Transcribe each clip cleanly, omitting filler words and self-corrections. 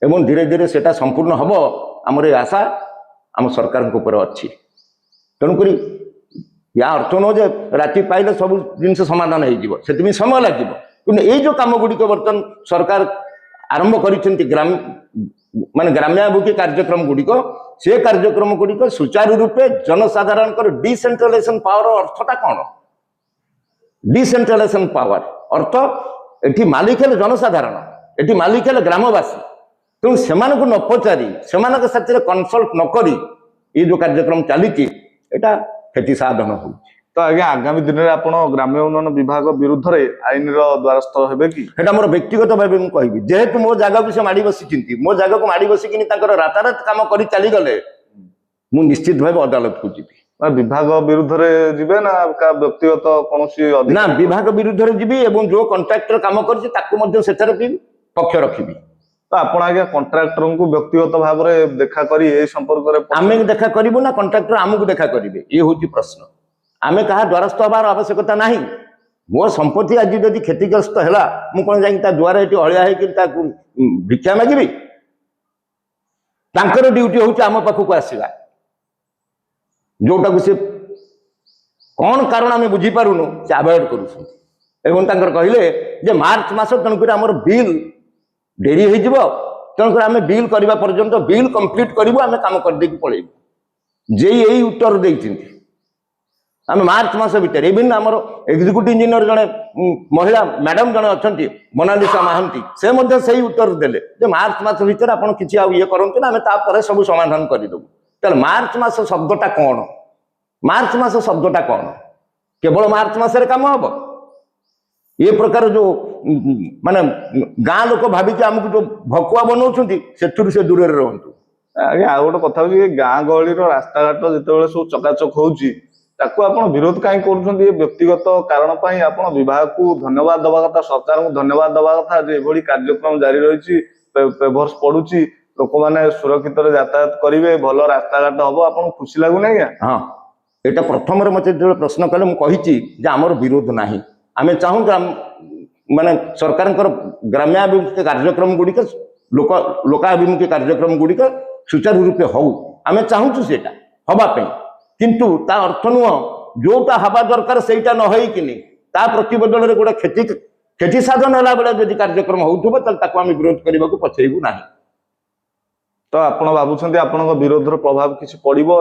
एवं धीरे धीरे सेटा संपूर्ण हम आमर आशा आम सरकार अच्छी तेणुक या अर्थ नुह जे राति पाइले सब जिन समाधान हो समय लगे कि ये जो कम गुड़िक बर्तन सरकार आरंभ कर ग्राम मान ग्राम्याभिमुखी कार्यक्रम गुड़िक से कार्यक्रम गुड़िक सुचारू रूपे जनसाधारण डिसेंट्रलाइजेशन पावर अर्थटा कौन डिसेंट्रलाइजेशन पावर अर्थ एटी मालिक है जनसाधारण एटी मालिक है ग्रामवासी तेणु से न पचारि से साथ कनसल्ट नक ये जो कार्यक्रम चली क्षति साधन हो तो आज्ञा आगामी दिन में आप ग्राम्य उन्नयन विभाग विरुद्ध आईन द्वारस्थ हे कि मोर व्यक्तिगत भाव मुझे कहबी जेहेतु मो जगह को माड़ी बसी मो जगह को माड़ी बसिकी रातारात कम कर चली गले मु निश्चित भाव अदालत को जीवी विभाग विरुद्ध जीवे ना व्यक्तिगत कौन ना विभाग विरुद्ध जीवी एवं जो कंट्राक्टर काम कर पक्ष रखी तो आप आज्ञा कंट्राक्टर को व्यक्तिगत भाव में देखा करी संपर्क आम देखा करूँ ना कंट्राक्टर आमको देखा करेंगे ये हूँ प्रश्न आमे कहा द्वारस्थ हबार आवश्यकता नहीं मो संपत्ति आज जदि क्षतिग्रस्त है मुझे जाकि द्वार ये हलिया हो भिक्षा मागिबी तांकर ड्यूटी हूँ आम पाखक आसवा जोटा सी कौन कारण आम बुझीपारूनु से आभोड कर कहले मार्च मस तेणुक आम बिल डेरी हो तेणुक आम बिल करने पर्यंत बिल कंप्लीट करूँ आम कम करदे पलैबू जे यही उत्तर देती आम मार्च मस भितर इवन आम एग्जीक्यूटिव इंजीनियर जड़े महिला मैडम जड़े अच्छा मोनालिसा महांती से सही उत्तर देले जे मार्च मस भितर आप किसी ये करते ना आम सब समाधान करदेबू तेल मार्च मस शब्दटा कौन मार्च मस शब्दटा कौन केवल मार्च मसरे कम हम ये प्रकार जो माने गाँ लोक भावी आमको जो भकुआ बनाऊँ से दूर रुहतु आज्ञा आ गोटे कथा गाँ गहली रास्ता घाट जो सब चकाचक हो विरोध कहीं कर व्यक्तिगत कारण आप विभाग को धन्यवाद दवा कथा सरकार को धन्यवाद दवा कथा जो कार्यक्रम जारी रही पेपर्स पड़ुची लोक मैंने सुरक्षित यातायात करेंगे भल रास्ता घाट हम आप खुशी लगुना क्या हाँ यहाँ प्रथम मत जो प्रश्न कले मुझे आमर विरोध ना आम चाहूँ माने सरकार ग्राम्याभिमुखी कार्यक्रम गुड़िक लोकाभिमुखी कार्यक्रम गुड़िक सुचारू रूपे हो आम चाहूँ से हवापाई किंतु ता अर्थ नुह जोटा हवा दरकार से न हो प्रतिबदल गोटे क्षति साधन है बेले जब कार्यक्रम होता विरोध करने को पछेबू ना तो आपड़ भावुं आपण विरोध प्रभाव किसी पड़ो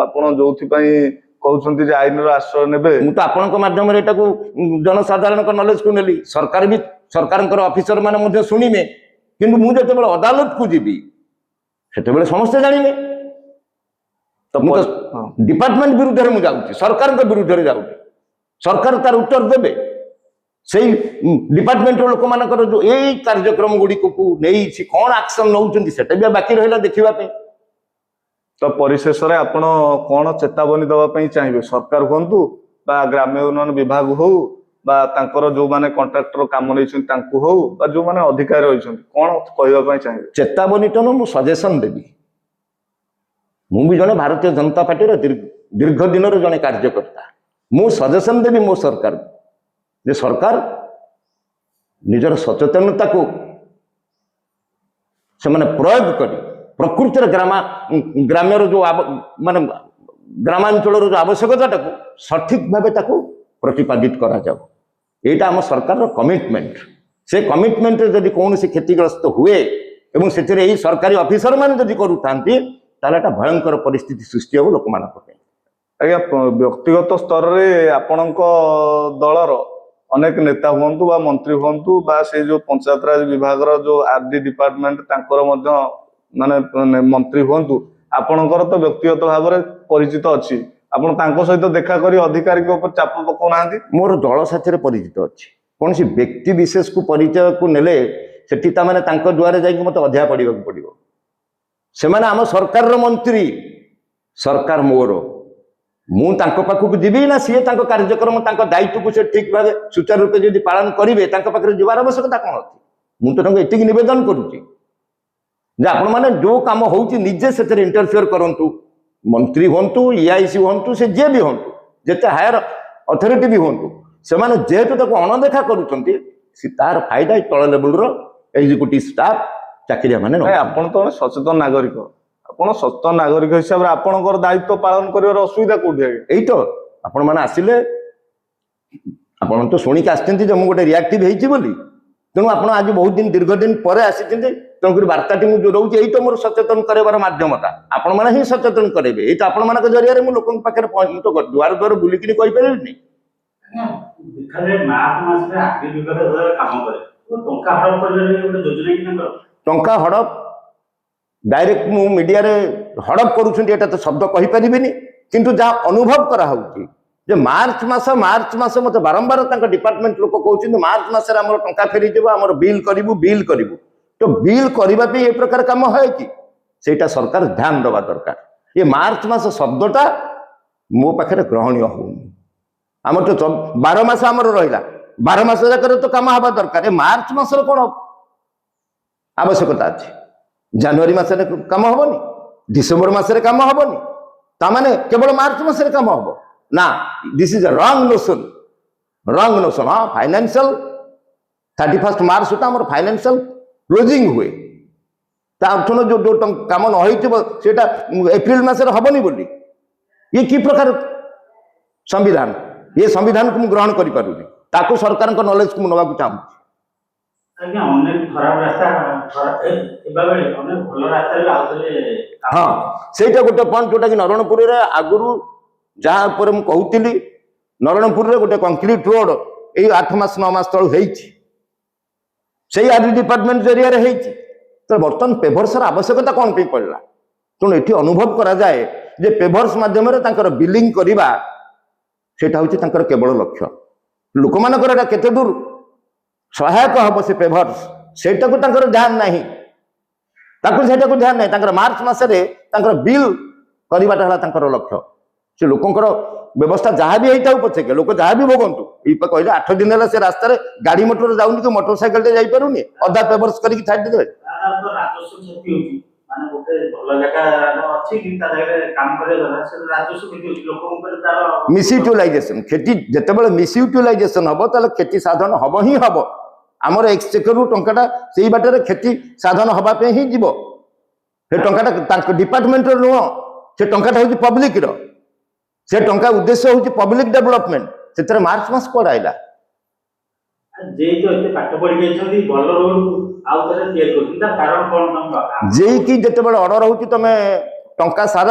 और जो कहते आईन आश्रय ने मुझे आपण माध्यम जनसाधारण नॉलेज को नेली सरकार भी सरकार ऑफिसर माने शुणिमे किंतु मुझे जो अदालत को जीवी से समस्ते जाने तो मुझे डिपार्टमेंट विरुद्ध में जाऊँगी सरकार विरुद्ध में जाऊँगी सरकार तार उत्तर देवे से डिपार्टमेंट लोक मान जो यही कार्यक्रम गुड़िक नहीं कौन एक्शन नौ भी बाकी रहा देखा तो परिशेष आप कौन चेतावनी दवाई चाहिए सरकार हूँ ग्राम्य उन्नयन विभाग हो जो माने कंट्राक्टर काम नहीं हो जो माने अधिकारी रही कौन कहवाई चाहिए चेतावनी तो मुझे सजेसन देवी मुझे जड़े भारतीय जनता पार्टी दीर्घ दिन जड़े कार्यकर्ता मु सजेसन देवी मो सरकार जे सरकार निजर सचेतनता को से माने प्रयोग करी प्रकृतिर ग्राम्यर जो माने ग्रामांचल जो आवश्यकता सठिक भाव प्रतिपादित करा जाओ यहाँ आम सरकार कमिटमेंट से कमिटमेंट जदि कौन से क्षतिग्रस्त हुए एवं से सरकारी ऑफिसर मान जदि करूँ भयंकर परिस्थिति सृष्टि हो लोक मान आज्ञा व्यक्तिगत स्तर में आपण दलर अनेक नेता हूँ मंत्री हूँ से जो पंचायत राज विभाग जो आरडी डिपार्टमेंट माने मंत्री हूँ आपणकर तो व्यक्तिगत भाव में परिचित अच्छी आप सहित देखा करी अधिकारी के ऊपर चाप पकाना मोर दल साथी परिचित अच्छी कौन सी व्यक्ति विशेष को परिचय को नेले से द्वारे जाकि मत अध्याय पढ़ा पड़ो से आम सरकार मंत्री सरकार मोर मु पाखक जीवी ना सी कार्यक्रम दायित्व को से ठीक भाव सुचारू रूपे जब पालन करेंगे पाखे जीवार आवश्यकता कौन अच्छी मुझे ये नवेदन करुच्ची आपण मैंने जो कम होजे से इंटरफियर करूँ मंत्री हूँ ईआईसी हूँ से जे भी हूँ जिते हायर अथॉरिटी भी हूँ से जेहेतु अणदेखा करुँच तार फायदा तल लेवल एग्जीक्यूटिव स्टाफ ଚାକିରିଆ ମାନେ ନାଇଁ, ଆପଣ ତ ଜଣେ ସଚେତନ ନାଗରିକ। ଆପଣ ସଚେତନ ନାଗରିକ ହିସାବରେ ଆପଣଙ୍କର ଦାୟିତ୍ୱ ପାଳନ କରିବାର ଅସୁବିଧା କୋଉଠି ଆଜ୍ଞା? ଏଇ ତ ଆପଣ ମାନେ ଆସିଲେ, ଆପଣ ତ ଶୁଣିକି ଆସିଛନ୍ତି ଯେ ମୁଁ ଗୋଟେ ରିଆକ୍ଟିଭ ହେଇଛି ବୋଲି, ତେଣୁ ଆପଣ ଆଜି ବହୁତ ଦିନ ଦୀର୍ଘ ଦିନ ପରେ ଆସିଛନ୍ତି, ତେଣୁକରି ବାର୍ତ୍ତାଟି ମୁଁ ଯୋଉ ଦଉଛି ଏଇ ତ ମୋର ସଚେତନ କରାଇବାର ମାଧ୍ୟମତା। ଆପଣମାନେ ହିଁ ସଚେତନ କରାଇବେ, ଏଇ ତ ଆପଣମାନଙ୍କ ଜରିଆରେ ମୁଁ ଲୋକଙ୍କ ପାଖରେ ମୁଁ ତ ଦୁଆର ଦୁଆର ବୁଲିକିରି କହିପାରିବିନି। ଦେଖାଯାଏ ମାର୍ଚ୍ଚ ମାସରେ ଆଗ୍ରି ବିଭାଗ ଯେତେବେଳେ କାମ କରେ ଟଙ୍କା ହଡପ କରିବାରେ ଗୋଟେ ଯୋଜନା କି ତାଙ୍କର ଟଙ୍କା ହଡପ ଡାଇରେକ୍ଟ ମୁଁ ମିଡିଆରେ ହଡପ କରୁଛନ୍ତି ଏଟା ତ ଶବ୍ଦ କହିପାରିବିନି, କିନ୍ତୁ ଯାହା ଅନୁଭବ କରାହଉଛି ଯେ ମାର୍ଚ୍ଚ ମାସ ମତେ ବାରମ୍ବାର ତାଙ୍କ ଡିପାର୍ଟମେଣ୍ଟ ଲୋକ କହୁଛନ୍ତି ମାର୍ଚ୍ଚ ମାସରେ ଆମର ଟଙ୍କା ଫେରିଯିବ, ଆମର ବିଲ୍ କରିବୁ। ତ ବିଲ୍ କରିବା ପାଇଁ ଏ ପ୍ରକାର କାମ ହୁଏ କି? ସେଇଟା ସରକାର ଧ୍ୟାନ ଦେବା ଦରକାର। ଏ ମାର୍ଚ୍ଚ ମାସ ଶବ୍ଦଟା ମୋ ପାଖରେ ଗ୍ରହଣୀୟ ହଉନି। ଆମର ତ 12 ମାସ ଆମର ରହିଲା, 12 ମାସ ଯାକରେ ତ କାମ ହେବା ଦରକାର। ଏ ମାର୍ଚ୍ଚ ମାସର କଣ ଆବଶ୍ୟକତା ଅଛି? ଜାନୁଆରୀ ମାସରେ କାମ ହବନି, ଡିସେମ୍ବର ମାସରେ କାମ ହବନି, ତାମାନେ କେବଳ ମାର୍ଚ୍ଚ ମାସରେ କାମ ହବ ନା? ଦିସ୍ ଇଜ ରଙ୍ଗ ନୋସନ। ହଁ, ଫାଇନାନ୍ସିଆଲ 31 ମାର୍ଚ୍ଚ ସୁଦ୍ଧା ଆମର ଫାଇନାନ୍ସିଆଲ କ୍ଲୋଜିଂ ହୁଏ। ତା ଅର୍ଥ ଯୋଉ କାମ ନ ହେଇଥିବ ସେଟା ଏପ୍ରିଲ ମାସରେ ହବନି ବୋଲି। ଇଏ କି ପ୍ରକାର ସମ୍ବିଧାନ? ଏ ସମ୍ବିଧାନକୁ ମୁଁ ଗ୍ରହଣ କରିପାରୁନି, ତାକୁ ସରକାରଙ୍କ ନଲେଜକୁ ମୁଁ ନେବାକୁ ଚାହୁଁଛି। ଆଜ୍ଞା ଅନେକ ଖରାପ ରାସ୍ତା ଥିବା ବେଳେ ଅନେକ ଭଲ ରାସ୍ତାରେ ଆଉଥରେ ହଁ, ସେଇଟା ଗୋଟେ ପଏଣ୍ଟ ଯୋଉଟା କି ନରଣପୁରରେ ଆଗରୁ ଯାହା ଉପରେ ମୁଁ କହୁଥିଲି, ନରଣପୁରରେ ଗୋଟେ କଂକ୍ରିଟ ରୋଡ ଏଇ 8 ମାସ 9 ମାସ ତଳୁ ହେଇଛି, ସେଇ ଆର୍ଡି ଡିପାର୍ଟମେଣ୍ଟ ଜରିଆରେ ହେଇଛି। ତ ବର୍ତ୍ତମାନ ପେଭର୍ସର ଆବଶ୍ୟକତା କଣ ପାଇଁ ପଡ଼ିଲା? ତେଣୁ ଏଠି ଅନୁଭବ କରାଯାଏ ଯେ ପେଭର୍ସ ମାଧ୍ୟମରେ ତାଙ୍କର ବିଲିଂ କରିବା ସେଟା ହଉଛି ତାଙ୍କର କେବଳ ଲକ୍ଷ୍ୟ। ଲୋକମାନଙ୍କର ଏଟା କେତେ ଦୂର ସହାୟକ ହବ ସେ ପେଭର୍ସ, ସେଇଟାକୁ ତାଙ୍କର ଧ୍ୟାନ ନାହିଁ। ତାଙ୍କର ମାର୍ଚ୍ଚ ମାସରେ ତାଙ୍କର ବିଲ୍ କରିବାଟା ହେଲା ତାଙ୍କର ଲକ୍ଷ୍ୟ। ସେ ଲୋକଙ୍କର ବ୍ୟବସ୍ଥା ଯାହା ବି ହେଇଥାଉ ପଛକେ, ଲୋକ ଯାହା ବି ଭୋଗନ୍ତୁ। ଏଇ କହିଲେ 8 ଦିନ ହେଲା ସେ ରାସ୍ତାରେ ଗାଡି ମଟର ଯାଉନି କି ମୋଟର ସାଇକେଲଟେ ଯାଇପାରୁନି, ଅଧା ପେଭର୍ସ କରିକି ଛାଡ଼ିଦେବେ। ରାଜସ୍ୱ କ୍ଷତି ହଉଛି। ମାନେ ଗୋଟେ ଭଲ ଜାଗା ଅଛି କି ତା ଜାଗାରେ କାମ କରିବା ଦ୍ୱାରା ସେ ରାଜସ୍ୱ କ୍ଷତି ହଉଛି ଲୋକଙ୍କ ଉପରେ। ତାର ମିସୟୁଟିଲାଇଜେସନ କ୍ଷତି ଯେତେବେଳେ ମିସୟୁଟିଲାଇଜେସନ ହବ ତାହେଲେ କ୍ଷତି ସାଧନ ହବ ହିଁ ହବ। ଆମର ଏକ୍ସଚେକରରୁ ଟଙ୍କାଟା ସେଇ ବାଟରେ କ୍ଷତି ସାଧନ ହବା ପାଇଁ ହିଁ ଯିବ। ସେ ଟଙ୍କାଟା ତାଙ୍କ ଡିପାର୍ଟମେଣ୍ଟର ନୁହଁ, ସେ ଟଙ୍କାଟା ହଉଛି ପବ୍ଲିକର। ସେ ଟଙ୍କା ଉଦ୍ଦେଶ୍ୟ ହଉଛି ପବ୍ଲିକ ଡେଭଲପମେଣ୍ଟ। ସେଥିରେ ମାର୍ଚ୍ଚ ମାସ କୁଆଡେ ଆଇଲା? ଯେହେତୁ ଏତେ ପାଠ ପଢି ଯାଇଛନ୍ତି ଭଲ ରୋଡକୁ ଆଉ ଥରେ ତିଆରି କରୁଛନ୍ତି, ତା କାରଣ କଣ? ଯେଇକି ଯେତେବେଳେ ଅର୍ଡର ହଉଛି ତମେ ଟଙ୍କା ସାର,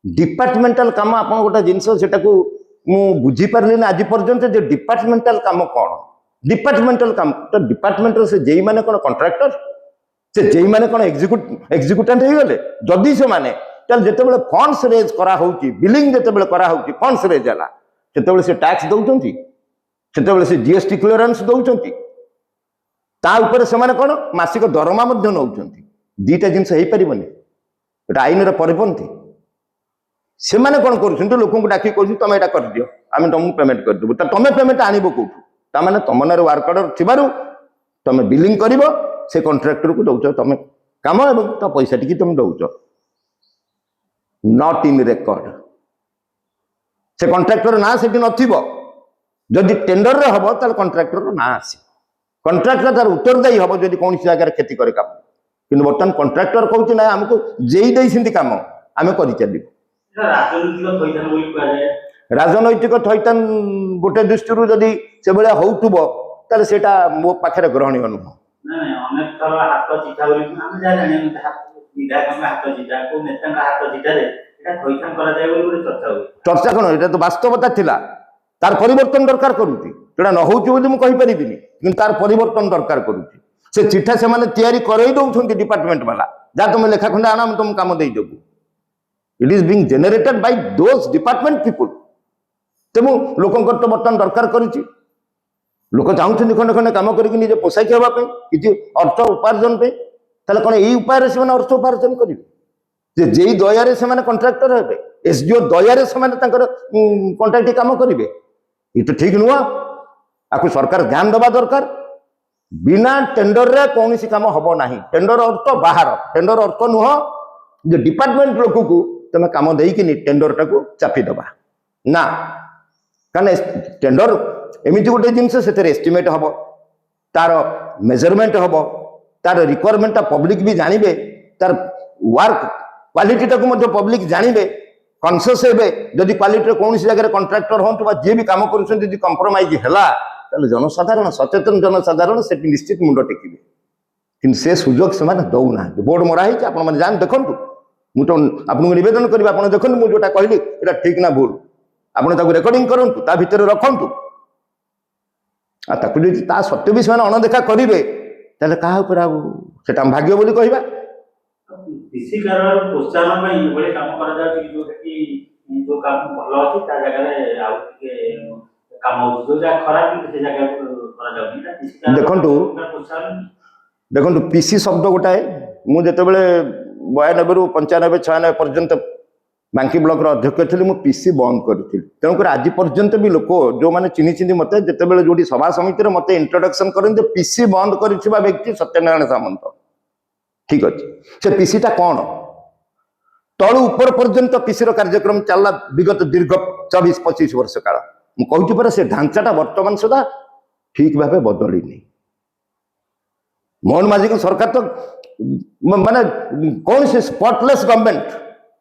ଡିପାର୍ଟମେଣ୍ଟାଲ କାମ ଆପଣ ଗୋଟେ ଜିନିଷ ସେଟାକୁ ମୁଁ ବୁଝିପାରିଲିନି ଆଜି ପର୍ଯ୍ୟନ୍ତ ଯେ ଡିପାର୍ଟମେଣ୍ଟାଲ କାମ କଣ? ଡିପାର୍ଟମେଣ୍ଟାଲ କାମ ତ ଡିପାର୍ଟମେଣ୍ଟର ସେ ଯେଇ ମାନେ କଣ କଣ୍ଟ୍ରାକ୍ଟର? ସେ ଯେଇ ମାନେ କଣ ଏକ୍ଜିକ୍ୟୁଟାଣ୍ଟ ହେଇଗଲେ? ଯଦି ସେମାନେ ତାହେଲେ ଯେତେବେଳେ ଫଣ୍ଡସ ରେଜ କରାହଉଛି, ବିଲିଂ ଯେତେବେଳେ କରାହଉଛି, ଫଣ୍ଡସ ରେଜ ହେଲା, ସେତେବେଳେ ସେ ଟ୍ୟାକ୍ସ ଦଉଛନ୍ତି, ସେତେବେଳେ ସେ ଜିଏସଟି କ୍ଲିୟରାନ୍ସ ଦଉଛନ୍ତି, ତା ଉପରେ ସେମାନେ କଣ ମାସିକ ଦରମା ମଧ୍ୟ ନେଉଛନ୍ତି। ଦିଟା ଜିନିଷ ହେଇପାରିବନି, ଏଟା ଆଇନର ପରିପନ୍ଥୀ। ସେମାନେ କଣ କରୁଛନ୍ତି? ଲୋକଙ୍କୁ ଡାକି କହୁଛନ୍ତି ତମେ ଏଟା କରିଦିଅ, ଆମେ ତମକୁ ପେମେଣ୍ଟ କରିଦେବୁ। ତମେ ପେମେଣ୍ଟ ଆଣିବ କୋଉଠୁ? ତାମାନେ ତମ ନାଁରେ ୱାର୍କ ଅର୍ଡର ଥିବାରୁ ତମେ ବିଲିଂ କରିବ, ସେ କଣ୍ଟ୍ରାକ୍ଟରକୁ ଦଉଛ ତମେ କାମ ଏବଂ ତା ପଇସା ଟିକେ ତମେ ଦଉଛ। Not in record. ସେ କଣ୍ଟ୍ରାକ୍ଟର ନାଁ ସେଠି ନଥିବ। ଯଦି ଟେଣ୍ଡରରେ ହବ ତାହେଲେ କଣ୍ଟ୍ରାକ୍ଟର ନାଁ ଆସିବ। କଣ୍ଟ୍ରାକ୍ଟର ତାର ଉତ୍ତରଦାୟୀ ହବ ଯଦି କୌଣସି ଜାଗାରେ କ୍ଷତି કરે କାମ। କିନ୍ତୁ ବର୍ତ୍ତମାନ କଣ୍ଟ୍ରାକ୍ଟର କହୁଛି ନା ଆମକୁ ଯେଇ ଦେଇଛନ୍ତି କାମ, ଆମେ କରିଚାଲିବୁ। ରାଜନୈତିକ ଥଇଥାନ ଗୋଟେ ଦୃଷ୍ଟିରୁ ଯଦି ସେଭଳିଆ ହଉଥିବ ତାହେଲେ ସେଇଟା ମୋ ପାଖରେ ଗ୍ରହଣୀୟ ନୁହଁ। ଅନେକ ଥର ହାତ ଚିଠା ବୋଲି ଆମେ ଯାହା ଜାଣିବା ବିଧାୟକଙ୍କ ହାତ ଚିଠା, କୋଉ ନେତାଙ୍କ ହାତ ଚିଠାରେ এটা ଥଇଥାନ କରାଯାଏ ବୋଲି ଗୋଟେ ଚର୍ଚ୍ଚା ହୁଏ। ଚର୍ଚ୍ଚା କଣ? এটা ତ ବାସ୍ତବତା ଥିଲା, ତାର ପରିବର୍ତ୍ତନ ଦରକାର କରୁଛି। ସେଟା ନ ହଉଛି ବୋଲି ମୁଁ କହିପାରିବିନି, କିନ୍ତୁ ତାର ପରିବର୍ତ୍ତନ ଦରକାର କରୁଛି। ସେ ଚିଠା ସେମାନେ ତିଆରି କରେଇ ଦଉଛନ୍ତି ଡିପାର୍ଟମେଣ୍ଟ ବାଲା, ଯାହା ତମେ ଲେଖା ଖଣ୍ଡେ ଆଣ ଆମେ ତମକୁ କାମ ଦେଇଦେବୁ। It is being generated by those department people. ତେଣୁ ଲୋକଙ୍କର ତ ବର୍ତ୍ତମାନ ଦରକାର କରିଛି, ଲୋକ ଚାହୁଁଛନ୍ତି ଖଣ୍ଡେ ଖଣ୍ଡେ କାମ କରିକି ନିଜେ ପୋଷାଇକି ହେବା ପାଇଁ, କିଛି ଅର୍ଥ ଉପାର୍ଜନ ପାଇଁ। ତାହେଲେ କଣ ଏଇ ଉପାୟରେ ସେମାନେ ଅର୍ଥ ଉପାର୍ଜନ କରିବେ? ଯେ ଯେଇ ଦୟାରେ ସେମାନେ କଣ୍ଟ୍ରାକ୍ଟର ହେବେ, ଏସଡିଓ ଦୟାରେ ସେମାନେ ତାଙ୍କର କଣ୍ଟ୍ରାକ୍ଟ କାମ କରିବେ? ଏ ତ ଠିକ ନୁହଁ। ଆକୁ ସରକାର ଧ୍ୟାନ ଦେବା ଦରକାର। ବିନା ଟେଣ୍ଡରରେ କୌଣସି କାମ ହବ ନାହିଁ। ଟେଣ୍ଡର ଅର୍ଥ ବାହାର, ଟେଣ୍ଡର ଅର୍ଥ ନୁହଁ ଯେ ଡିପାର୍ଟମେଣ୍ଟ ଲୋକକୁ ତମେ କାମ ଦେଇକିନି ଟେଣ୍ଡରଟାକୁ ଚାପିଦବା ନା। କାରଣ ଟେଣ୍ଡର ଏମିତି ଗୋଟେ ଜିନିଷ, ସେଥିରେ ଏଷ୍ଟିମେଟ ହବ, ତାର ମେଜରମେଣ୍ଟ ହବ, तार रिक्वायरमेंटा पब्लिक भी जानवे तार वर्क क्वालिटी पब्लिक जानवे कनसीयस हे जदि क्वालिटी कौन जगह कंट्राक्टर हूँ जी भी कम कर कंप्रोमाइज है जनसाधारण सचेतन जनसाधारण से निश्चित मुंड टेकिबे कि से सुजोग से दौना बोर्ड मराही आपने जान देखु मुझे तो आपको नवेदन करी आप देखो मुझे जोटा कहली ये ठीक ना भूल आपड़ रेकर्डिंग करूँ ता भितर रखु ता सत्य भी से अणदेखा करेंगे तेल क्या भाग्य बोली कहवा कृषि कारबार प्रोत्साहन ପାଇଁ ଏଭଳି କାମ କରାଯାଉଛି କି ଯୋଉଟା କି ଯୋଉ କାମ ଭଲ ଅଛି ତା ଜାଗାରେ ଆଉ ଟିକେ କାମ ହଉଛି ଯୋଉ ଜାଗା ଖରାପ ଅଛି ସେ ଜାଗାକୁ କରାଯାଉଛି ନା कृषि कारबार ଦେଖନ୍ତୁ ପ୍ରୋତ୍ସାହନ देखो पीसी शब्द गोटाए मुझे 92 ରୁ 95 96 पर्यंत बांकी ब्लॉक अध्यक्ष थी मुझे पीसी बंद करी तेणुक आज पर्यंत भी लोक जो मैंने चिन्ह मत जिते जो सभा समिति में मत इंट्रोडक्शन करते पीसी बंद कर व्यक्ति सत्यनारायण सामंत ठीक अच्छे से पीसीटा कौन तलु ऊपर पर्यंत पीसी कार्यक्रम चलला विगत दीर्घ 24-25 वर्ष काल मुझे पर से ढांचाटा वर्तमान सुधा ठीक भाव बदली नहीं मोहन माझी को सरकार तो माने कौन से स्पॉटलेस गवर्नमेंट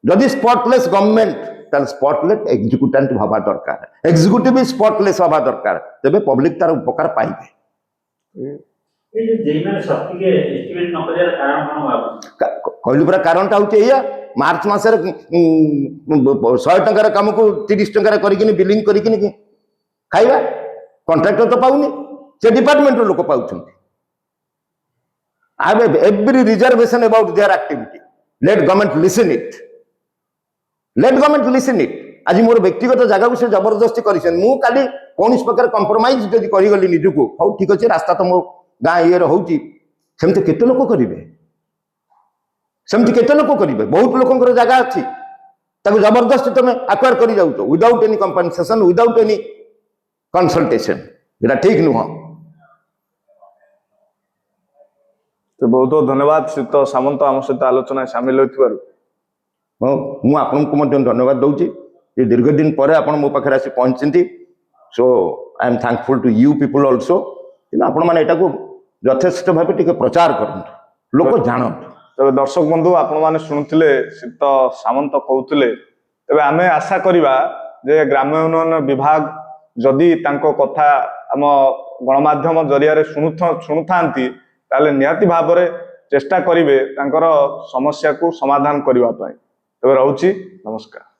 जदि स्पॉटलेस गवर्नमेंट स्पॉटलेस एग्जीक्यूटिव हवा दरकार एग्जीक्यूटिव भी स्पॉटलेस हवा दरकार तेरे पब्लिक तार उपकार पाइबे ये जो जेई माने शक्ति के एस्टिमेट न करिया कारण कोन बाबू कहली पूरा कारणटा होचे या मार्च मासरे 100 टंकार काम को 30 टंकार करिकिनी बिलिंग करिकिनी खाइबा कॉन्ट्रैक्टर तो पाउनी से डिपार्टमेंट लोक पाउछंती I have every reservation about their activity. Let government listen it. Let government listen it. आज मोर व्यक्तिगत जगह को से जबरदस्ती करी मु काली कौन प्रकार कंप्रोमाइज जदि करी निजुको हौ ठीक अच्छे रास्ता तो मो गाँ ये होती सेमती केते लोक करेंगे सेमती केते लोक करेंगे बहुत लोक जगह अच्छी ताको जबरदस्ती तुम आक्वायर कर जाऊँ without any compensation without any consultation ये ठीक नुह तो बहुत बहुत धन्यवाद श्रीत सामंत आम सहित आलोचना सामिल होइथिबारु हाँ मु आपको धन्यवाद दूची ये दीर्घ दिन पर आप मो पाखे आसी पहुंचती so I am thankful to you people also कि आपण मैंने यहाँ यथेष्ट भाव टे प्रचार करंतु लोक जानतु तबे दर्शक बंधु आपण माने शुणुथिले श्रीत सामंत कहउथिले तबे आमे आशा करिबा जे ग्राम्य उन्नयन विभाग जदि तांको कथा आम गणमाध्यम जरिया शुणुथांती ताले निहाती भाव में चेष्टा करिवे तांकर समस्या को समाधान करने। तबे रहउची नमस्कार।